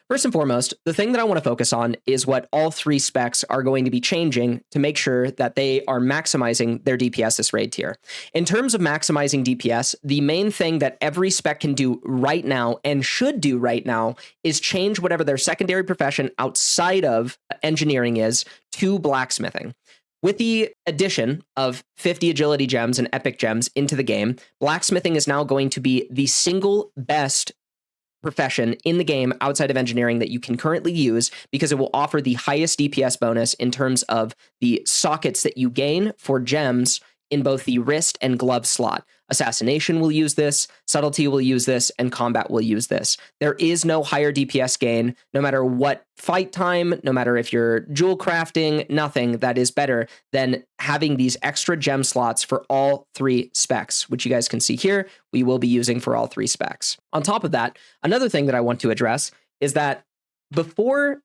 First and foremost, the thing that I want to focus on is what all three specs are going to be changing to make sure that they are maximizing their DPS this raid tier. In terms of maximizing DPS, the main thing that every spec can do right now and should do right now is change whatever their secondary profession outside of engineering is to blacksmithing. With the addition of 50 agility gems and epic gems into the game, blacksmithing is now going to be the single best profession in the game outside of engineering that you can currently use, because it will offer the highest DPS bonus in terms of the sockets that you gain for gems in both the wrist and glove slot. Assassination will use this, Subtlety will use this, and Combat will use this. There is no higher DPS gain, no matter what fight time, no matter if you're jewel crafting, nothing that is better than having these extra gem slots for all three specs, which you guys can see here, we will be using for all three specs. On top of that, another thing that I want to address is that before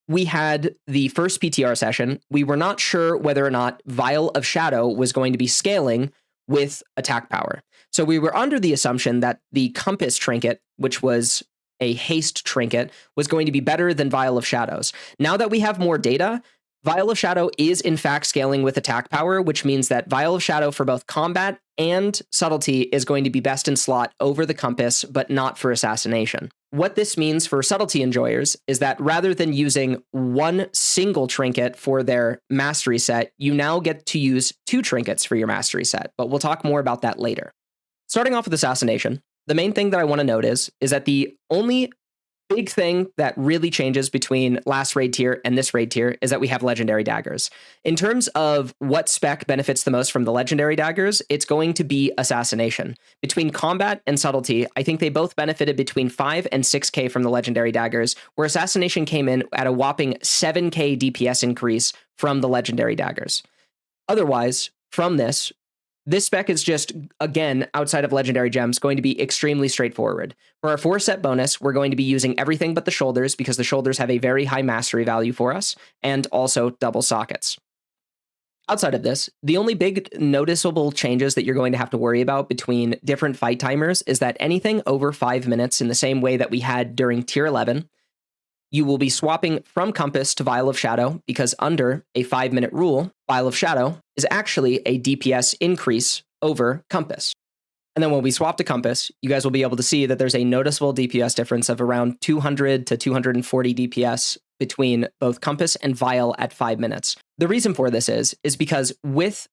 we had the first PTR session, we were not sure whether or not Vial of Shadow was going to be scaling with attack power. So we were under the assumption that the Compass trinket, which was a haste trinket, was going to be better than Vial of Shadows. Now that we have more data, Vial of Shadow is in fact scaling with attack power, which means that Vial of Shadow for both Combat and Subtlety is going to be best in slot over the Compass, but not for Assassination. What this means for Subtlety enjoyers is that rather than using one single trinket for their mastery set, you now get to use two trinkets for your mastery set, but we'll talk more about that later. Starting off with Assassination, the main thing that I want to note is that the only big thing that really changes between last raid tier and this raid tier is that we have legendary daggers. In terms of what spec benefits the most from the legendary daggers, it's going to be Assassination. Between Combat and Subtlety, I think they both benefited between 5 and 6k from the legendary daggers, where Assassination came in at a whopping 7k DPS increase from the legendary daggers. Otherwise, from this spec is just, again, outside of legendary gems, going to be extremely straightforward. For our 4-set bonus, we're going to be using everything but the shoulders, because the shoulders have a very high mastery value for us, and also double sockets. Outside of this, the only big noticeable changes that you're going to have to worry about between different fight timers is that anything over 5 minutes, in the same way that we had during tier 11, you will be swapping from Compass to Vial of Shadow, because under a 5-minute rule, Vial of Shadow is actually a DPS increase over Compass. And then when we swap to Compass, you guys will be able to see that there's a noticeable DPS difference of around 200 to 240 DPS between both Compass and Vial at 5 minutes. The reason for this is because with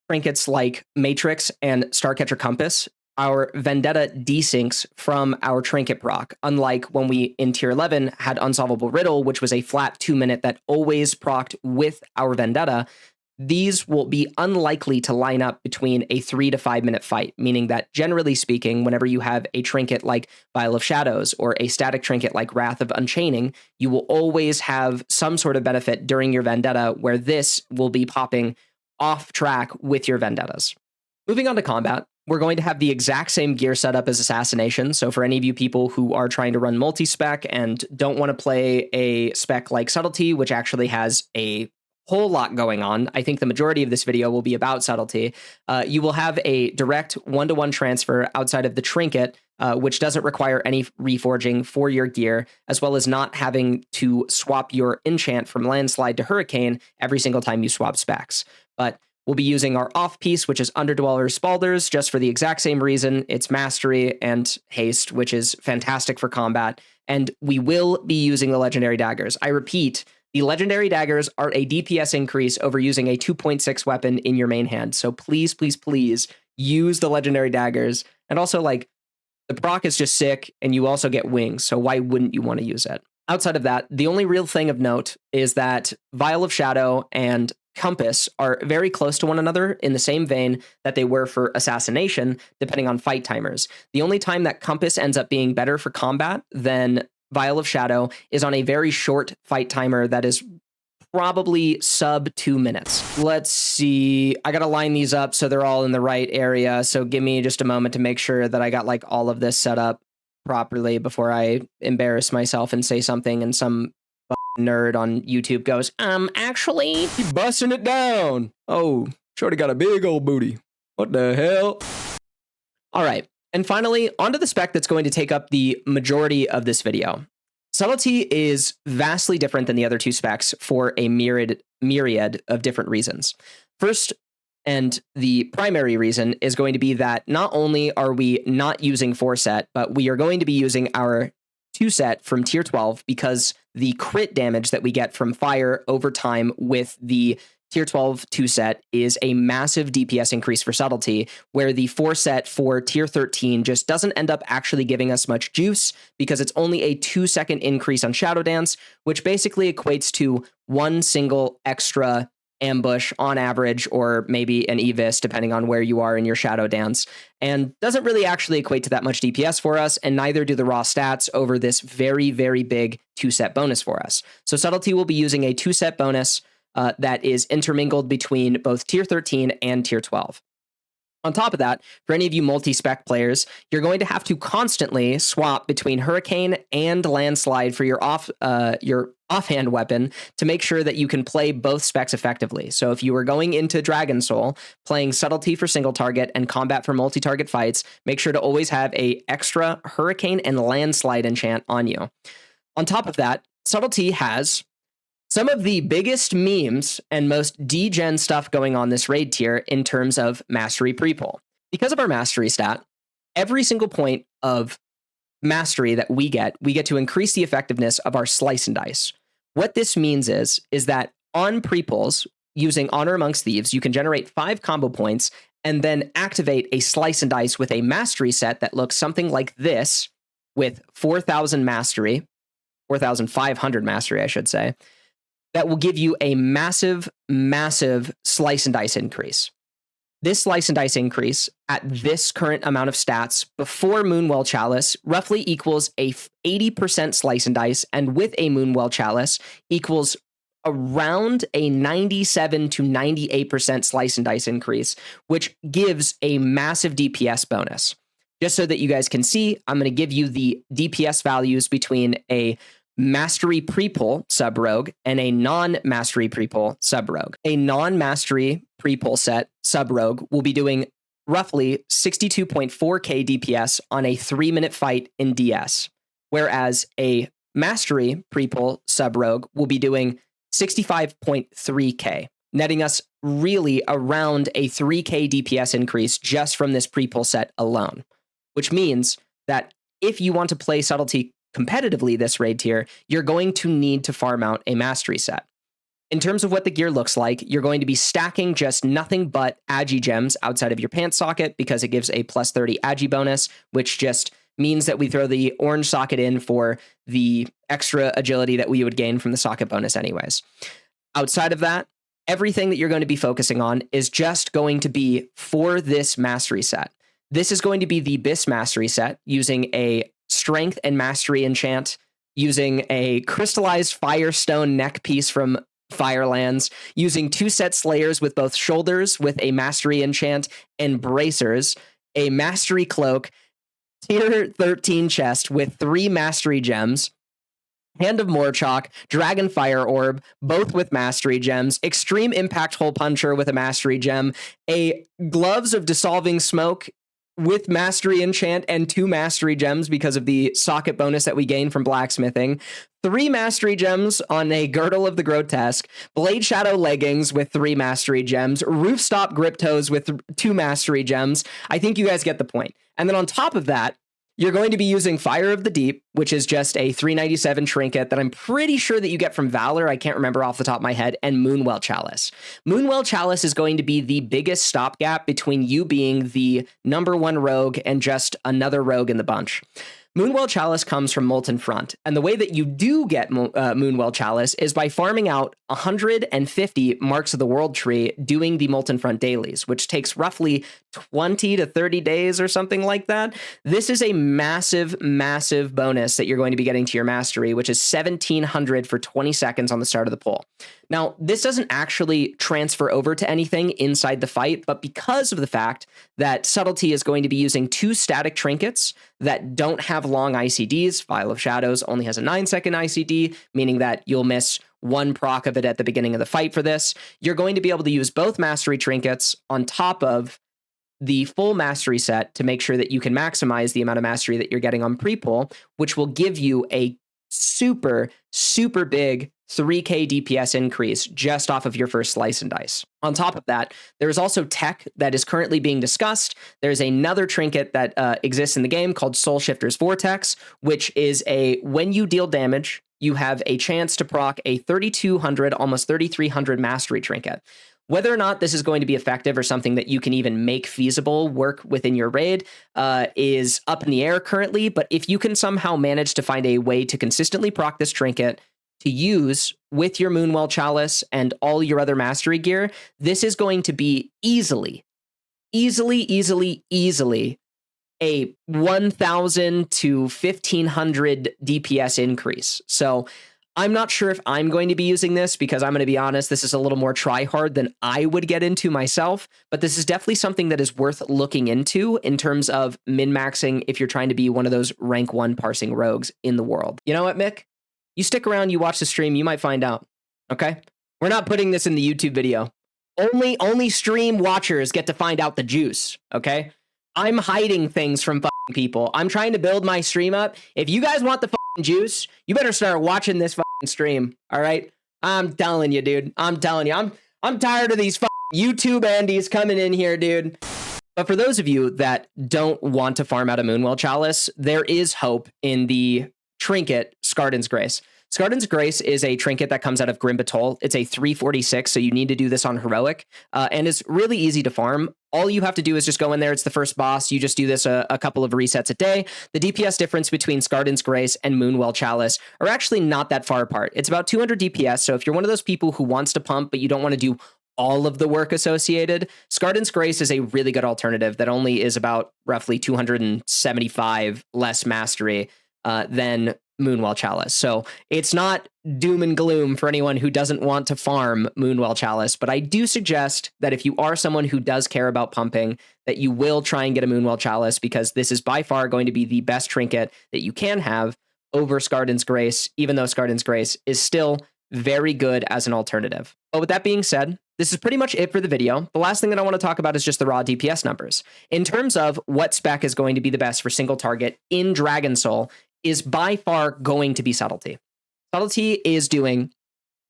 trinkets like Matrix and Starcatcher Compass, our Vendetta desyncs from our trinket proc, unlike when we, in tier 11, had Unsolvable Riddle, which was a flat 2-minute that always procced with our Vendetta. These will be unlikely to line up between a 3 to 5 minute fight, meaning that generally speaking, whenever you have a trinket like Vial of Shadows or a static trinket like Wrath of Unchaining, you will always have some sort of benefit during your Vendetta, where this will be popping off track with your Vendettas. Moving on to Combat, we're going to have the exact same gear setup as Assassination. So for any of you people who are trying to run multi-spec and don't want to play a spec like Subtlety, which actually has a whole lot going on, I think the majority of this video will be about Subtlety, you will have a direct one-to-one transfer outside of the trinket, which doesn't require any reforging for your gear, as well as not having to swap your enchant from Landslide to Hurricane every single time you swap specs. But we'll be using our off piece, which is Underdweller's Spalders, just for the exact same reason. It's Mastery and Haste, which is fantastic for Combat. And we will be using the Legendary Daggers. I repeat, the Legendary Daggers are a DPS increase over using a 2.6 weapon in your main hand. So please, please, please use the Legendary Daggers. And also, like, the proc is just sick, and you also get wings. So why wouldn't you want to use it? Outside of that, the only real thing of note is that Vial of Shadow and Compass are very close to one another in the same vein that they were for Assassination, depending on fight timers. The only time that Compass ends up being better for Combat than Vial of Shadow is on a very short fight timer that is probably sub 2 minutes. Let's see. I got to line these up so they're all in the right area. So give me just a moment to make sure that I got like all of this set up properly before I embarrass myself and say something and some nerd on YouTube goes, actually, he busting it down. Oh, shorty got a big old booty. What the hell? All right. And finally, onto the spec that's going to take up the majority of this video. Subtlety is vastly different than the other two specs for a myriad of different reasons. First, and the primary reason is going to be that not only are we not using 4-set, but we are going to be using our 2-set from tier 12 because the crit damage that we get from fire over time with the tier 12 2-set is a massive DPS increase for Subtlety, where the 4-set for tier 13 just doesn't end up actually giving us much juice because it's only a 2-second increase on Shadow Dance, which basically equates to one single extra ambush on average, or maybe an evis, depending on where you are in your Shadow Dance, and doesn't really actually equate to that much DPS for us, and neither do the raw stats over this very, very big 2-set bonus for us. So Subtlety will be using a 2-set bonus that is intermingled between both tier 13 and tier 12. On top of that, for any of you multi-spec players, you're going to have to constantly swap between Hurricane and Landslide for your offhand weapon to make sure that you can play both specs effectively. So if you are going into Dragon Soul, playing Subtlety for single target and Combat for multi-target fights, make sure to always have a extra Hurricane and Landslide enchant on you. On top of that, Subtlety has some of the biggest memes and most degen stuff going on this raid tier in terms of mastery pre-pull. Because of our mastery stat, every single point of mastery that we get to increase the effectiveness of our slice and dice. What this means is that on pre-pulls, using Honor Amongst Thieves, you can generate 5 combo points and then activate a slice and dice with a mastery set that looks something like this, with 4,000 mastery, 4,500 mastery, I should say, that will give you a massive, massive slice and dice increase. This slice and dice increase at this current amount of stats before Moonwell Chalice roughly equals a 80% slice and dice, and with a Moonwell Chalice equals around a 97 to 98% slice and dice increase, which gives a massive DPS bonus. Just so that you guys can see, I'm going to give you the DPS values between a Mastery Pre-Pull Sub-Rogue and a non-Mastery Pre-Pull Sub-Rogue. A non-Mastery Pre-Pull set Sub-Rogue will be doing roughly 62.4k DPS on a 3-minute fight in DS, whereas a Mastery Pre-Pull Sub-Rogue will be doing 65.3k, netting us really around a 3k DPS increase just from this Pre-Pull set alone, which means that if you want to play Subtlety competitively this raid tier, you're going to need to farm out a mastery set. In terms of what the gear looks like, you're going to be stacking just nothing but Agi gems outside of your pants socket because it gives a plus 30 Agi bonus, which just means that we throw the orange socket in for the extra agility that we would gain from the socket bonus anyways. Outside of that, everything that you're going to be focusing on is just going to be for this mastery set. This is going to be the BiS mastery set using a Strength and Mastery enchant, using a crystallized Firestone neck piece from Firelands, using 2-set Slayers with both shoulders with a Mastery enchant and bracers, a Mastery cloak, tier 13 chest with 3 Mastery gems, Hand of Morchok, Dragon Fire Orb, both with Mastery gems, Extreme Impact Hole Puncher with a Mastery gem, a Gloves of Dissolving Smoke with Mastery enchant and 2 Mastery gems because of the socket bonus that we gain from blacksmithing, 3 Mastery gems on a Girdle of the Grotesque, Blade Shadow leggings with 3 Mastery gems, Roofstop grip toes with 2 Mastery gems. I think you guys get the point. And then on top of that, you're going to be using Fire of the Deep, which is just a 397 trinket that I'm pretty sure that you get from Valor. I can't remember off the top of my head, and Moonwell Chalice. Moonwell Chalice is going to be the biggest stopgap between you being the #1 rogue and just another rogue in the bunch. Moonwell Chalice comes from Molten Front, and the way that you do get Moonwell Chalice is by farming out 150 Marks of the World tree doing the Molten Front dailies, which takes roughly 20 to 30 days or something like that. This is a massive, massive bonus that you're going to be getting to your mastery, which is 1,700 for 20 seconds on the start of the pull. Now, this doesn't actually transfer over to anything inside the fight, but because of the fact that Subtlety is going to be using 2 static trinkets that don't have long ICDs, Vial of Shadows only has a 9-second ICD, meaning that you'll miss 1 proc of it at the beginning of the fight for this. You're going to be able to use both mastery trinkets on top of the full mastery set to make sure that you can maximize the amount of mastery that you're getting on pre-pull, which will give you a super, super big 3k DPS increase just off of your first slice and dice. On top of that, there's also tech that is currently being discussed. There's another trinket that exists in the game called Soul Shifter's Vortex, which is when you deal damage, you have a chance to proc a 3200, almost 3300 mastery trinket. Whether or not this is going to be effective or something that you can even make feasible work within your raid is up in the air currently, but if you can somehow manage to find a way to consistently proc this trinket to use with your Moonwell Chalice and all your other mastery gear, this is going to be easily a 1000 to 1500 DPS increase. So I'm not sure if I'm going to be using this because I'm going to be honest, this is a little more try hard than I would get into myself, but this is definitely something that is worth looking into in terms of min-maxing if you're trying to be one of those rank 1 parsing rogues in the world. You know what, Mick? You stick around, you watch the stream, you might find out, okay? We're not putting this in the YouTube video. Only stream watchers get to find out the juice, okay? I'm hiding things from fucking people. I'm trying to build my stream up. If you guys want the fucking juice, you better start watching this fucking stream, all right? I'm telling you, dude. I'm telling you. I'm tired of these fucking YouTube Andes coming in here, dude. But for those of you that don't want to farm out a Moonwell Chalice, there is hope in the trinket Skardyn's Grace. Skardyn's Grace is a trinket that comes out of Grim Batol. It's a 346, so you need to do this on Heroic, and it's really easy to farm. All you have to do is just go in there. It's the first boss. You just do this a couple of resets a day. The DPS difference between Skardyn's Grace and Moonwell Chalice are actually not that far apart. It's about 200 DPS, so if you're one of those people who wants to pump, but you don't want to do all of the work associated, Skardyn's Grace is a really good alternative that only is about roughly 275 less mastery than Moonwell Chalice. So it's not doom and gloom for anyone who doesn't want to farm Moonwell Chalice, but I do suggest that if you are someone who does care about pumping, that you will try and get a Moonwell Chalice, because this is by far going to be the best trinket that you can have over Skardyn's Grace, even though Skardyn's Grace is still very good as an alternative. But with that being said, this is pretty much it for the video. The last thing that I want to talk about is just the raw DPS numbers. In terms of what spec is going to be the best for single target in Dragon Soul, is by far going to be Subtlety. Subtlety is doing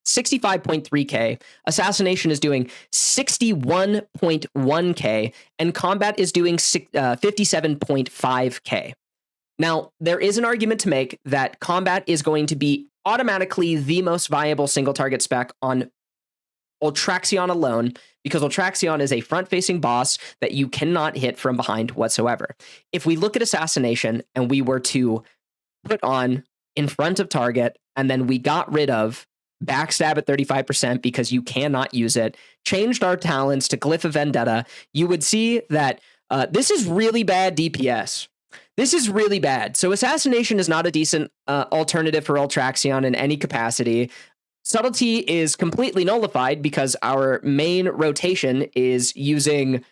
65.3k, Assassination is doing 61.1k, and Combat is doing 57.5k. Now, there is an argument to make that Combat is going to be automatically the most viable single target spec on Ultraxion alone, because Ultraxion is a front-facing boss that you cannot hit from behind whatsoever. If we look at Assassination and we were to put on in front of target, and then we got rid of backstab at 35% because you cannot use it, changed our talents to Glyph of Vendetta, you would see that this is really bad DPS. This is really bad. So Assassination is not a decent alternative for Ultraxion in any capacity. Subtlety is completely nullified because our main rotation is using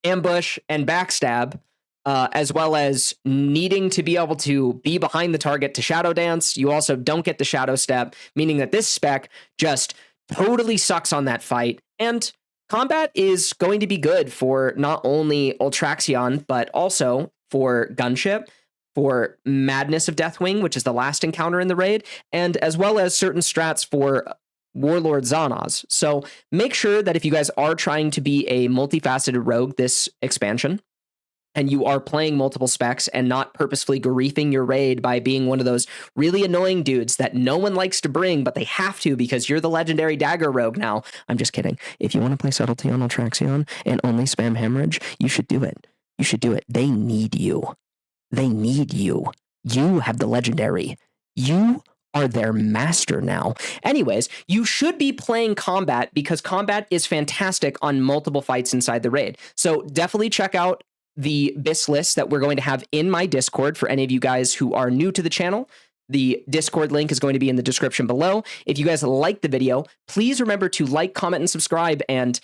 ambush and backstab, as well as needing to be able to be behind the target to shadow dance. You also don't get the shadow step, meaning that this spec just totally sucks on that fight. And Combat is going to be good for not only Ultraxion, but also for Gunship, for Madness of Deathwing, which is the last encounter in the raid, and as well as certain strats for Warlord Zanaz. So make sure that if you guys are trying to be a multifaceted rogue this expansion, and you are playing multiple specs and not purposefully griefing your raid by being one of those really annoying dudes that no one likes to bring, but they have to because you're the legendary dagger rogue now. I'm just kidding. If you want to play Subtlety on Ultraxion and only spam Hemorrhage, you should do it. You should do it. They need you. They need you. You have the legendary. You are their master now. Anyways, you should be playing Combat because Combat is fantastic on multiple fights inside the raid. So definitely check out the BiS list that we're going to have in my Discord for any of you guys who are new to the channel. The Discord link is going to be in the description below. If you guys like the video, please remember to like, comment, and subscribe, and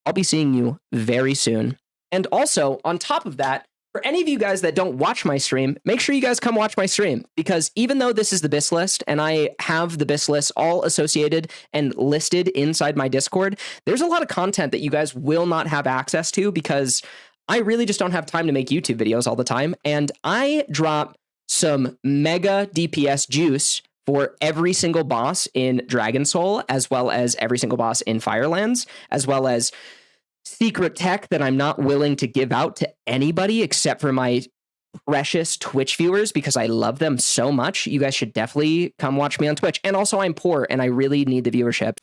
I'll be seeing you very soon. And also, on top of that, for any of you guys that don't watch my stream, make sure you guys come watch my stream, because even though this is the BiS list and I have the BiS list all associated and listed inside my Discord, there's a lot of content that you guys will not have access to because I really just don't have time to make YouTube videos all the time. And I drop some mega DPS juice for every single boss in Dragon Soul, as well as every single boss in Firelands, as well as secret tech that I'm not willing to give out to anybody except for my precious Twitch viewers because I love them so much. You guys should definitely come watch me on Twitch. And also I'm poor and I really need the viewership.